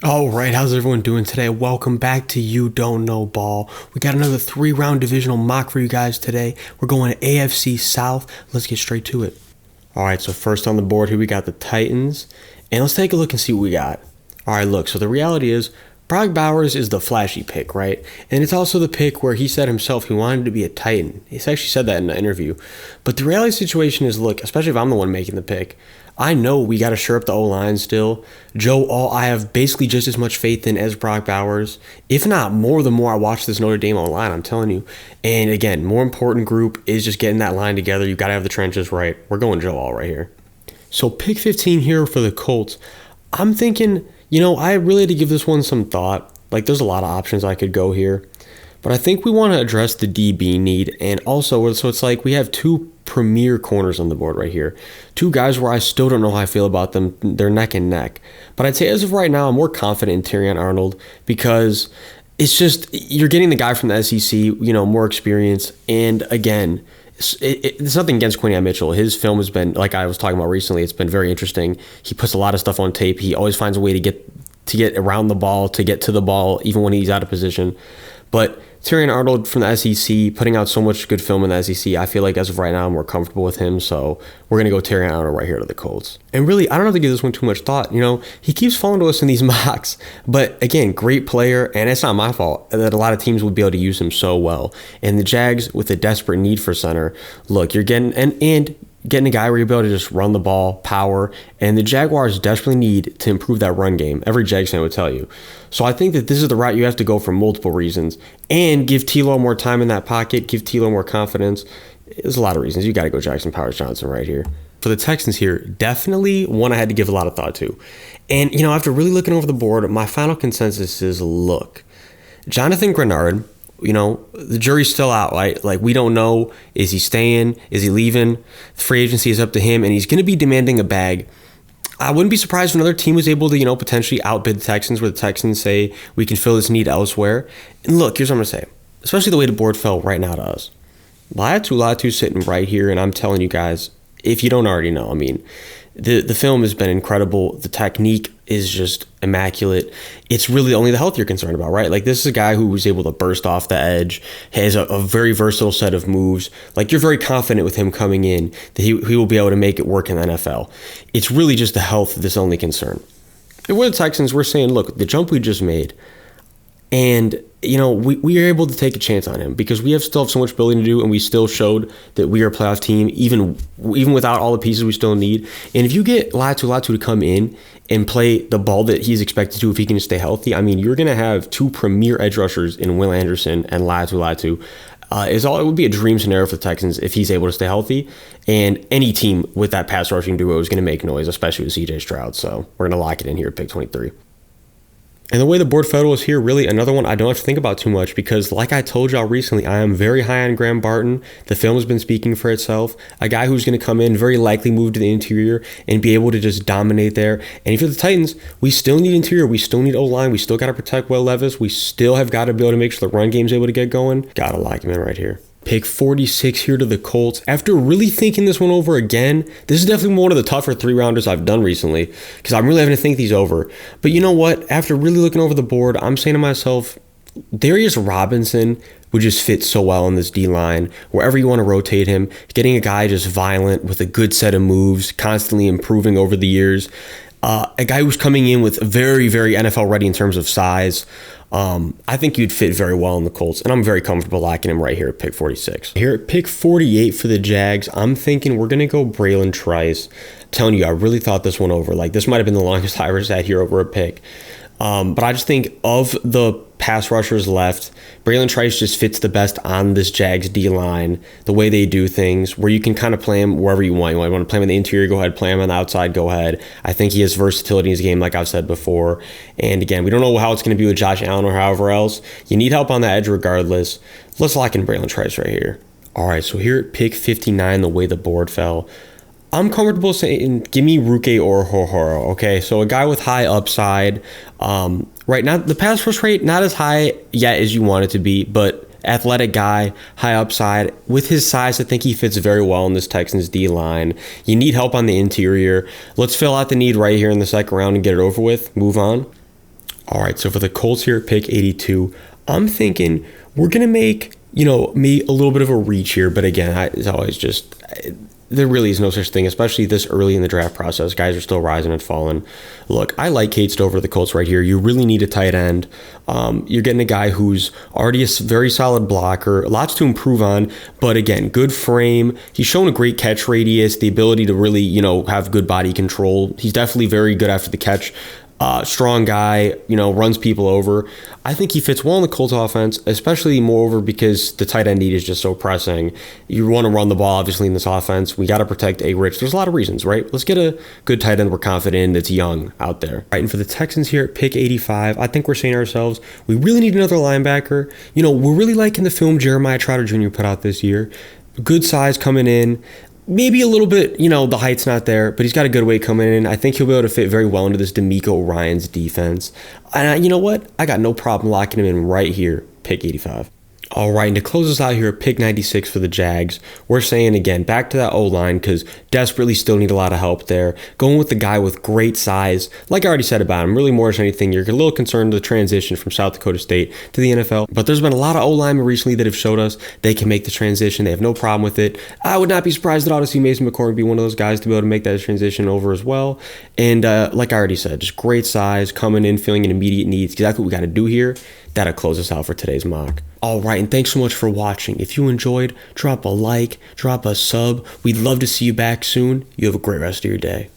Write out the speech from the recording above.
All right, how's everyone doing today? Welcome back to You Don't Know Ball. We got another 3-round divisional mock for you guys today. We're going to AFC South. Let's get straight to it. All right, so first on the board here we got the Titans, and let's take a look and see what we got. All right, look, so the reality is Brock Bowers is the flashy pick, right? And it's also the pick where he said himself he wanted to be a Titan. He's actually said that in an interview. But the reality situation is, look, especially if I'm the one making the pick, I know we got to shore up the O-line still. I have basically just as much faith in as Brock Bowers, if not more the more I watch this Notre Dame O-line, I'm telling you. And again, more important group is just getting that line together. You got to have the trenches right. We're going Joe All right here. So pick 15 here for the Colts. I'm thinking, I really had to give this one some thought. Like, there's a lot of options I could go here. But I think we want to address the DB need. And also, so it's like we have two premier corners on the board right here. Two guys where I still don't know how I feel about them. They're neck and neck. But I'd say as of right now, I'm more confident in Terrion Arnold because it's just, you're getting the guy from the SEC, more experience. And again, it's nothing against Quinyon Mitchell. His film has been, like I was talking about recently, it's been very interesting. He puts a lot of stuff on tape. He always finds a way to get around the ball, to get to the ball, even when he's out of position. But Terrion Arnold from the SEC, putting out so much good film in the SEC, I feel like as of right now, I'm more comfortable with him. So we're going to go Terrion Arnold right here to the Colts. And really, I don't have to give this one too much thought. He keeps falling to us in these mocks. But again, great player. And it's not my fault that a lot of teams would be able to use him so well. And the Jags, with a desperate need for center, look, you're getting, and getting a guy where you'll be able to just run the ball, power, and the Jaguars desperately need to improve that run game. Every Jags fan would tell you. So I think that this is the route you have to go for multiple reasons. And give Tilo more time in that pocket, give Tilo more confidence. There's a lot of reasons. You got to go Jackson Powers-Johnson right here. For the Texans here, definitely one I had to give a lot of thought to. And, after really looking over the board, my final consensus is, look, Jonathan Grenard, the jury's still out, right? Like, we don't know, is he staying? Is he leaving? Free agency is up to him, and he's going to be demanding a bag. I wouldn't be surprised if another team was able to, potentially outbid the Texans, where the Texans say, we can fill this need elsewhere. And look, here's what I'm going to say, especially the way the board fell right now to us. Latu sitting right here, and I'm telling you guys, if you don't already know, the film has been incredible. The technique is just immaculate. It's really only the health you're concerned about, right? Like, this is a guy who was able to burst off the edge, has a very versatile set of moves. Like, you're very confident with him coming in that he will be able to make it work in the NFL. It's really just the health that's only concern. And we're the Texans. We're saying, look, the jump we just made, and we are able to take a chance on him because we still have so much building to do, and we still showed that we are a playoff team, even without all the pieces we still need. And if you get Latu to come in and play the ball that he's expected to, if he can stay healthy, you're going to have two premier edge rushers in Will Anderson and Latu. It would be a dream scenario for the Texans if he's able to stay healthy. And any team with that pass rushing duo is going to make noise, especially with CJ Stroud. So we're going to lock it in here at pick 23. And the way the board fell is here, really another one I don't have to think about too much because, like I told y'all recently, I am very high on Graham Barton. The film has been speaking for itself. A guy who's going to come in, very likely move to the interior and be able to just dominate there. And if you're the Titans, we still need interior. We still need O-line. We still got to protect Will Levis. We still have got to be able to make sure the run game's able to get going. Got to lock him in right here. Pick 46 here to the Colts. After really thinking this one over again, this is definitely one of the tougher 3-rounders I've done recently because I'm really having to think these over. But you know what? After really looking over the board, I'm saying to myself, Darius Robinson would just fit so well in this D-line. Wherever you want to rotate him, getting a guy just violent with a good set of moves, constantly improving over the years. A guy who's coming in with very, very NFL ready in terms of size. I think you'd fit very well in the Colts, and I'm very comfortable locking him right here at pick 46. Here at pick 48 for the Jags, I'm thinking we're going to go Braylon Trice. I'm telling you, I really thought this one over. Like, this might have been the longest I ever sat here over a pick. But I just think of the pass rushers left, Braylon Trice just fits the best on this Jags D-line, the way they do things, where you can kind of play him wherever you want. You want to play him in the interior, go ahead. Play him on the outside, go ahead. I think he has versatility in his game, like I've said before. And again, we don't know how it's going to be with Josh Allen or however else. You need help on the edge regardless. Let's lock in Braylon Trice right here. All right, so here at pick 59, the way the board fell, I'm comfortable saying give me Ruke or Horhoro, okay? So a guy with high upside. Right now, the pass rush rate, not as high yet as you want it to be, but athletic guy, high upside. With his size, I think he fits very well in this Texans D-line. You need help on the interior. Let's fill out the need right here in the second round and get it over with. Move on. All right, so for the Colts here at pick 82, I'm thinking we're going to make, me a little bit of a reach here. But again, it's always just, there really is no such thing, especially this early in the draft process. Guys are still rising and falling. Look, I like Cade Stover, the Colts right here. You really need a tight end. You're getting a guy who's already a very solid blocker, lots to improve on, but again, good frame. He's shown a great catch radius, the ability to really, have good body control. He's definitely very good after the catch. Strong guy, runs people over. I think he fits well in the Colts offense, especially moreover because the tight end need is just so pressing. You want to run the ball, obviously, in this offense. We got to protect A-Rich. There's a lot of reasons, right? Let's get a good tight end we're confident in that's young out there. All right, and for the Texans here at pick 85, I think we're saying to ourselves, we really need another linebacker. We're really liking the film Jeremiah Trotter Jr. put out this year. Good size coming in. Maybe a little bit, the height's not there, but he's got a good weight coming in. I think he'll be able to fit very well into this D'Amico Ryans defense. And you know what? I got no problem locking him in right here, pick 85. All right, and to close us out here at pick 96 for the Jags, we're saying again, back to that O-line because desperately still need a lot of help there. Going with the guy with great size. Like I already said about him, really more than anything, you're a little concerned with the transition from South Dakota State to the NFL. But there's been a lot of O-linemen recently that have showed us they can make the transition. They have no problem with it. I would not be surprised at all to see Mason McCormick be one of those guys to be able to make that transition over as well. And like I already said, just great size, coming in, filling in immediate needs. Exactly what we got to do here. That'll close us out for today's mock. All right, and thanks so much for watching. If you enjoyed, drop a like, drop a sub. We'd love to see you back soon. You have a great rest of your day.